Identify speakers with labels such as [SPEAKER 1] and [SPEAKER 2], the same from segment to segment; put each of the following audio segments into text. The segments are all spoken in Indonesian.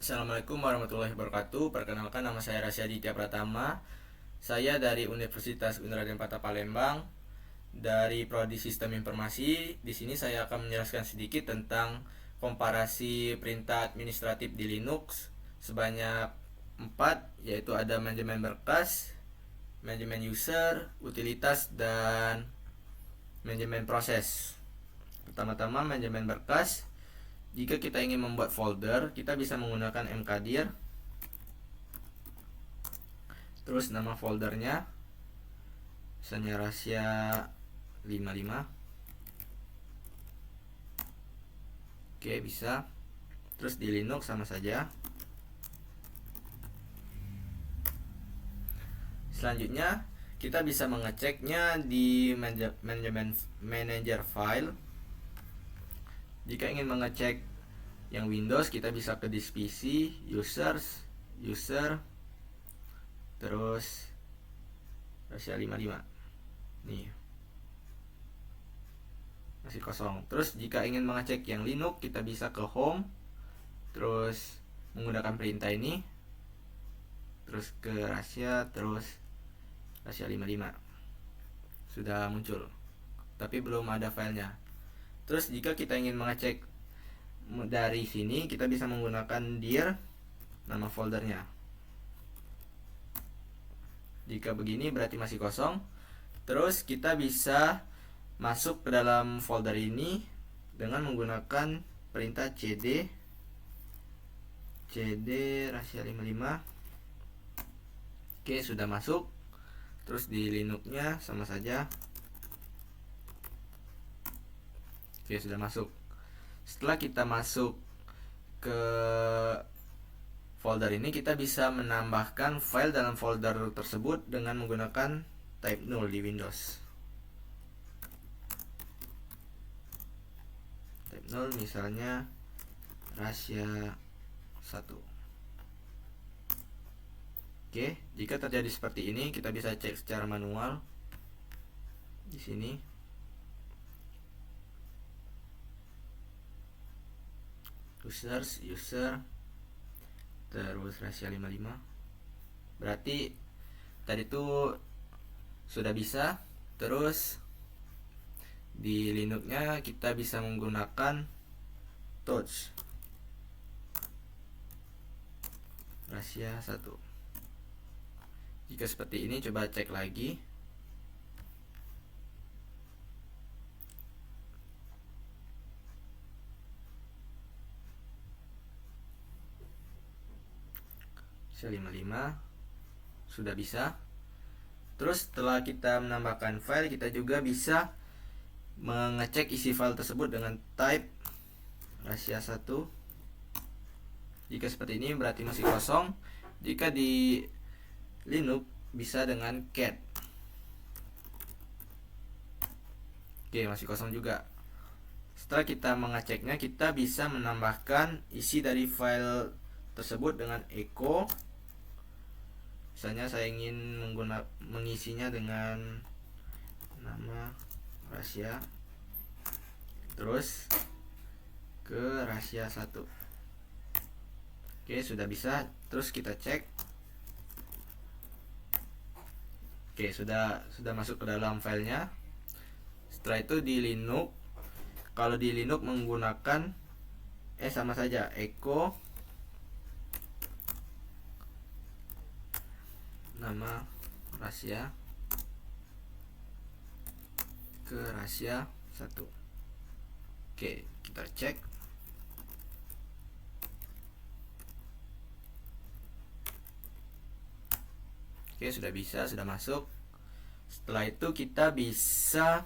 [SPEAKER 1] Assalamualaikum warahmatullahi wabarakatuh. Perkenalkan, nama saya Rasya Ditya Pratama. Saya dari Universitas Unraden Pata Palembang dari Prodi Sistem Informasi. Di sini saya akan menjelaskan sedikit tentang komparasi perintah administratif di Linux sebanyak 4, yaitu ada manajemen berkas, manajemen user, utilitas, dan manajemen proses. Pertama-tama manajemen berkas. Jika kita ingin membuat folder, kita bisa menggunakan mkdir. Terus nama foldernya misalnya rahasia 55. Oke, bisa. Terus di Linux sama saja. Selanjutnya kita bisa mengeceknya di manager file. Jika ingin mengecek yang Windows, kita bisa ke disk PC, users, user, terus rahasia 55. Nih, masih kosong. Terus jika ingin mengecek yang Linux, kita bisa ke home, terus menggunakan perintah ini, terus ke rahasia, terus rahasia 55. Sudah muncul, tapi belum ada filenya. Terus jika kita ingin mengecek dari sini, kita bisa menggunakan dir nama foldernya. Jika begini berarti masih kosong. Terus kita bisa masuk ke dalam folder ini dengan menggunakan perintah cd rahasia 55. Oke, sudah masuk. Terus di Linuxnya sama saja. Oke, sudah masuk. Setelah kita masuk ke folder ini, kita bisa menambahkan file dalam folder tersebut dengan menggunakan type 0 di Windows. Type 0 misalnya rahasia 1. Oke, jika terjadi seperti ini, kita bisa cek secara manual di sini. User, terus rahasia 55. Berarti tadi itu sudah bisa. Terus di Linuxnya kita bisa menggunakan touch rahasia 1. Jika seperti ini, coba cek lagi. Rahasia 55 sudah bisa. Terus setelah kita menambahkan file, kita juga bisa mengecek isi file tersebut dengan type rahasia 1. Jika seperti ini berarti masih kosong. Jika di Linux bisa dengan cat. Oke, masih kosong juga. Setelah kita mengeceknya, kita bisa menambahkan isi dari file tersebut dengan echo. Misalnya saya ingin mengisinya dengan nama rahasia, terus ke rahasia 1. Oke, sudah bisa. Terus kita cek. Oke, sudah masuk ke dalam filenya. Setelah itu di Linux, kalau di Linux menggunakan sama saja echo nama rahasia ke rahasia 1. Oke, kita cek. Oke, sudah bisa, sudah masuk. Setelah itu kita bisa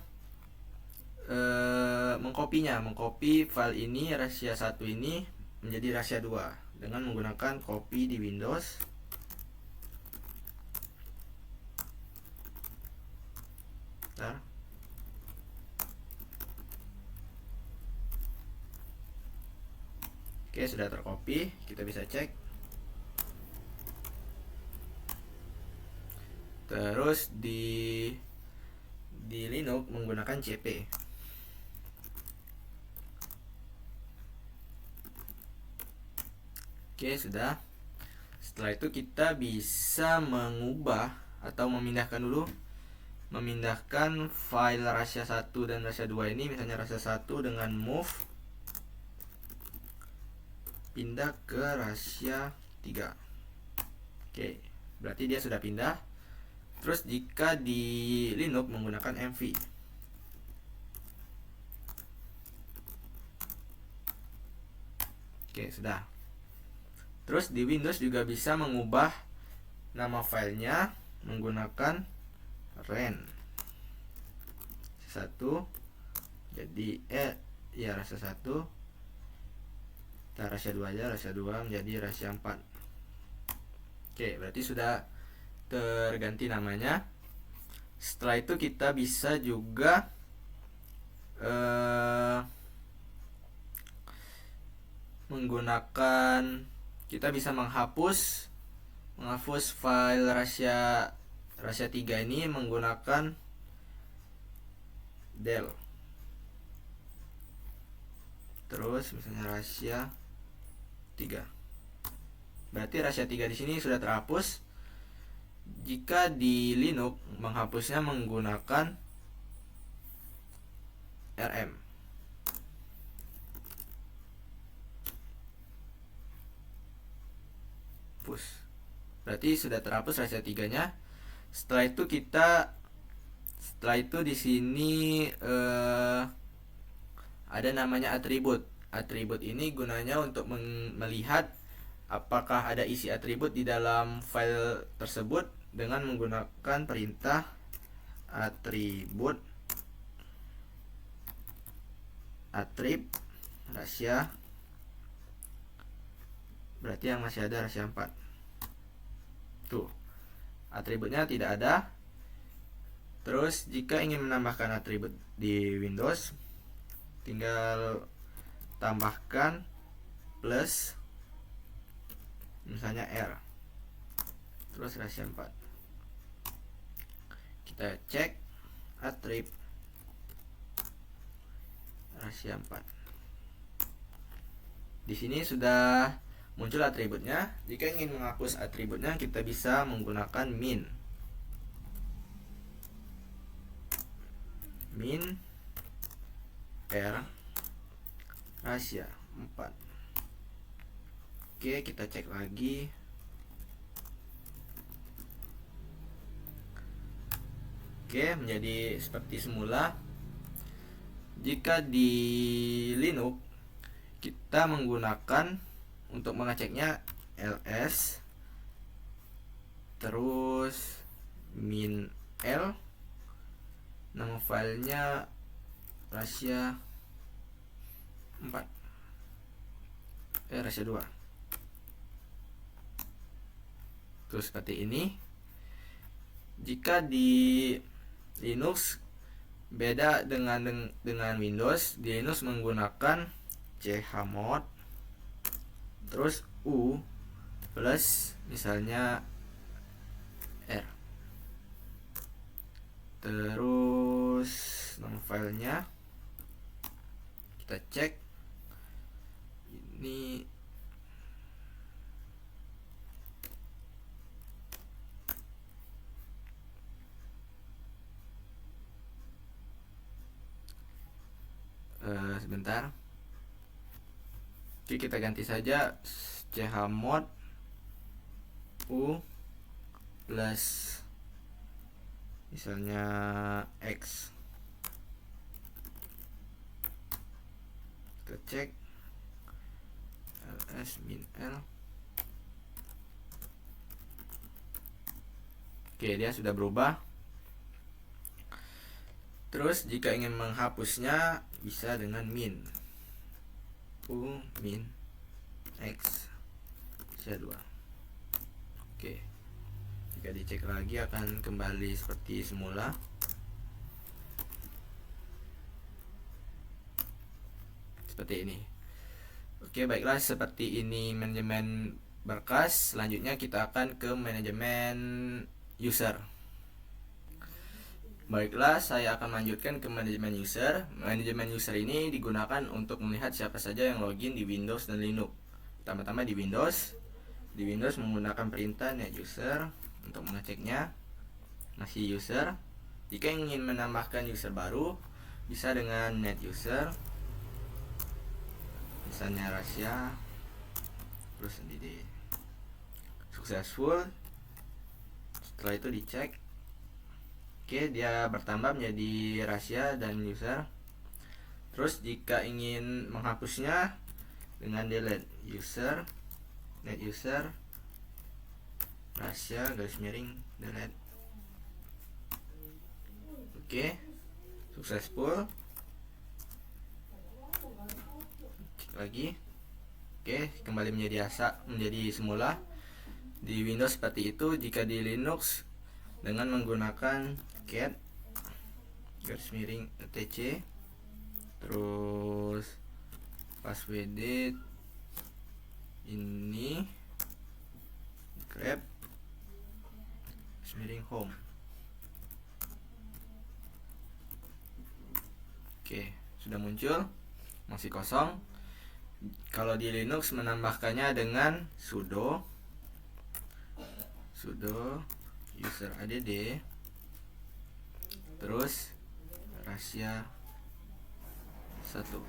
[SPEAKER 1] mengkopi file ini, rahasia 1 ini menjadi rahasia 2 dengan menggunakan copy di Windows. Bentar. Oke, sudah tercopy. Kita bisa cek. Terus di Linux menggunakan cp. Oke, sudah. Setelah itu kita bisa mengubah atau memindahkan dulu, memindahkan file rahasia 1 dan rahasia 2 ini. Misalnya rahasia 1 dengan move pindah ke rahasia 3. Oke, berarti dia sudah pindah. Terus jika di Linux menggunakan mv. Oke, sudah. Terus di Windows juga bisa mengubah nama filenya menggunakan ren 1 jadi rahasia 1, rahasia 2 aja, rahasia 2 menjadi rahasia 4. Oke, berarti sudah terganti namanya. Setelah itu kita bisa juga menggunakan, kita bisa menghapus file rahasia 3 ini menggunakan del. Terus misalnya rahasia 3. Berarti rahasia 3 di sini sudah terhapus. Jika di Linux menghapusnya menggunakan rm. Push. Berarti sudah terhapus rahasia 3-nya. Setelah itu di sini ada namanya atribut. Atribut ini gunanya untuk melihat apakah ada isi atribut di dalam file tersebut dengan menggunakan perintah atribut attrib rahasia. Berarti yang masih ada rahasia 4. Tuh, atributnya tidak ada. Terus jika ingin menambahkan atribut di Windows, tinggal tambahkan plus misalnya R, terus rahasia 4. Kita cek atrib rahasia 4. Di sini sudah muncul atributnya. Jika ingin menghapus atributnya, kita bisa menggunakan min R rahasia 4. Oke, kita cek lagi. Oke, menjadi seperti semula. Jika di Linux kita menggunakan untuk mengeceknya ls terus min l, nama filenya rahasia 4, rahasia 2. Terus seperti ini. Jika di Linux beda dengan Windows. Di Linux menggunakan chmod terus u plus misalnya r, terus nama filenya kita cek ini. Sebentar. Oke, kita ganti saja chmod u plus misalnya x. Kita cek ls min l. Oke, dia sudah berubah. Terus jika ingin menghapusnya bisa dengan min u min x rahasia 2. Oke, jika dicek lagi akan kembali seperti semula. Seperti ini. Oke, baiklah, seperti ini manajemen berkas. Selanjutnya kita akan ke manajemen user. Baiklah, saya akan lanjutkan ke manajemen user. Manajemen user ini digunakan untuk melihat siapa saja yang login di Windows dan Linux. Pertama-tama di Windows menggunakan perintah net user untuk mengeceknya masih user. Jika ingin menambahkan user baru, bisa dengan net user, misalnya Rasya, terus di successful. Setelah itu dicek, oke, dia bertambah menjadi Rasya dan user. Terus jika ingin menghapusnya, dengan delete user, net user, Rasya delete. Oke, successful. Cek lagi. Oke, kembali menjadi semula. Di Windows seperti itu. Jika di Linux dengan menggunakan cat etc, terus password ini grab home. Oke, sudah muncul, masih kosong. Kalau di Linux menambahkannya dengan sudo user add, terus Rasya 1,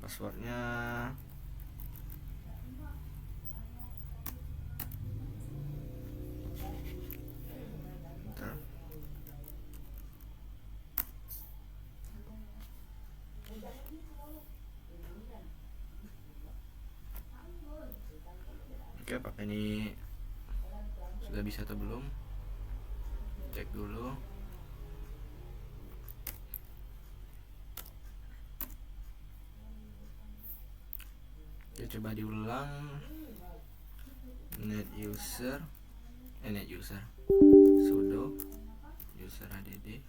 [SPEAKER 1] passwordnya bentar. Oke, apakah ini sudah bisa atau belum? Cek dulu. Oke, coba diulang. Net user sudo user add.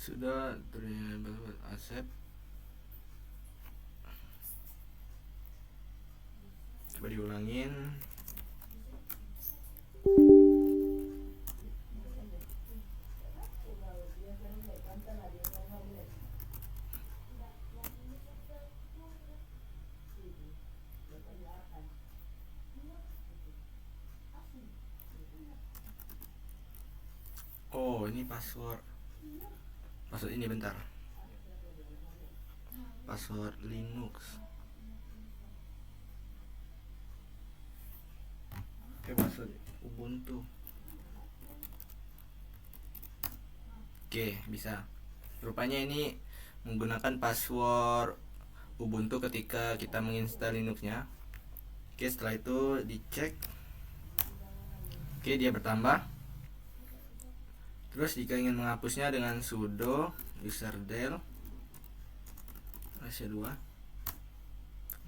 [SPEAKER 1] Sudah terima accept. Coba diulangin. Oh, ini password ini bentar. Password Linux. Oke, password Ubuntu. Oke, bisa. Rupanya ini menggunakan password Ubuntu ketika kita menginstal Linuxnya. Oke, setelah itu dicek. Oke, dia bertambah. Terus jika ingin menghapusnya dengan sudo user del Rasya 2.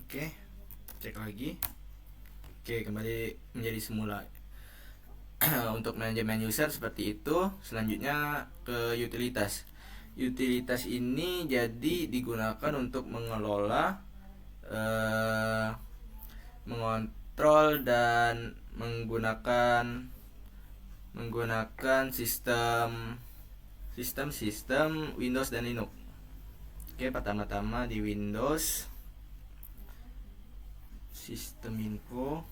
[SPEAKER 1] Oke, cek lagi. Oke, kembali menjadi semula. Untuk manajemen user seperti itu. Selanjutnya ke utilitas. Utilitas ini jadi digunakan untuk mengelola, mengontrol dan menggunakan sistem Windows dan Linux. Oke, pertama-tama di Windows sistem info.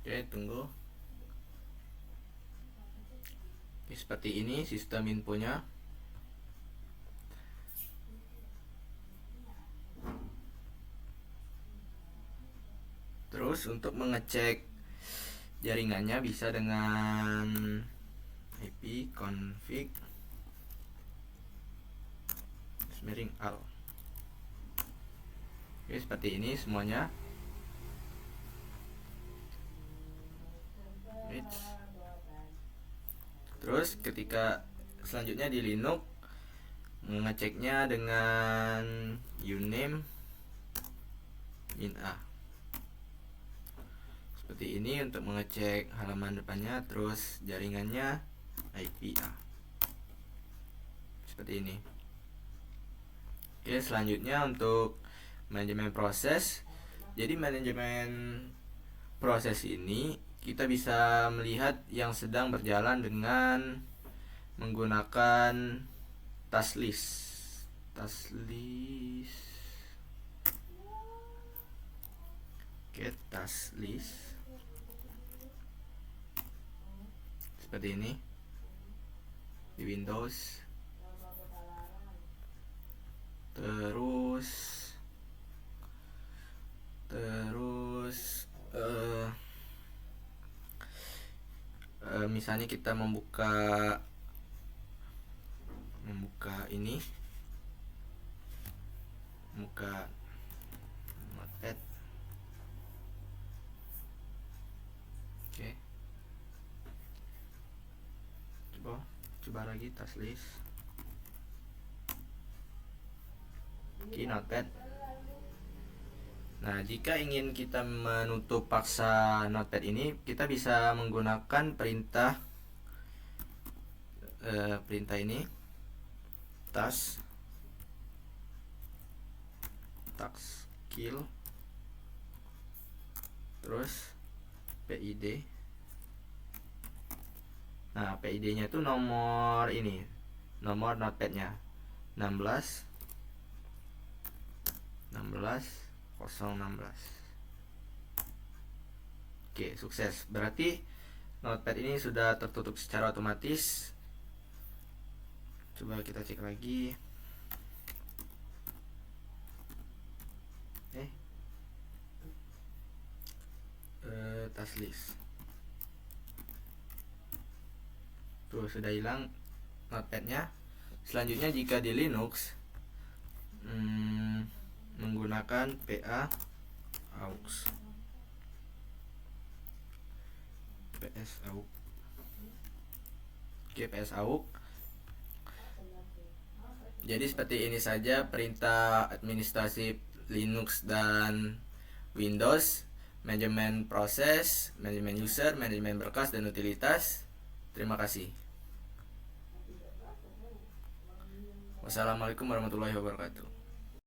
[SPEAKER 1] Oke, tunggu. Oke, seperti ini sistem infonya. Terus untuk mengecek jaringannya bisa dengan ip config -al. Oke, seperti ini semuanya. Terus ketika selanjutnya di Linux mengeceknya dengan uname -a. Seperti ini untuk mengecek halaman depannya, terus jaringannya IP-A. Seperti ini. Oke, selanjutnya untuk manajemen proses. Jadi manajemen proses ini kita bisa melihat yang sedang berjalan dengan menggunakan task list. Oke, task list. Seperti ini di Windows. Terus misalnya kita membuka ini, membuka Notepad. Oke, coba lagi task list. Oke, Notepad. Nah, jika ingin kita menutup paksa Notepad ini, kita bisa menggunakan perintah ini, task kill, terus PID. Nah, PID-nya itu nomor ini, nomor Notepad-nya 16 016. Oke, sukses. Berarti Notepad ini sudah tertutup secara otomatis. Coba kita cek lagi. Task list. Tuh, sudah hilang Notepad-nya. Selanjutnya jika di Linux menggunakan PA aux. Oke, PS aux. Jadi seperti ini saja perintah administrasi Linux dan Windows, manajemen proses, manajemen user, manajemen berkas dan utilitas. Terima kasih. Wassalamualaikum warahmatullahi wabarakatuh.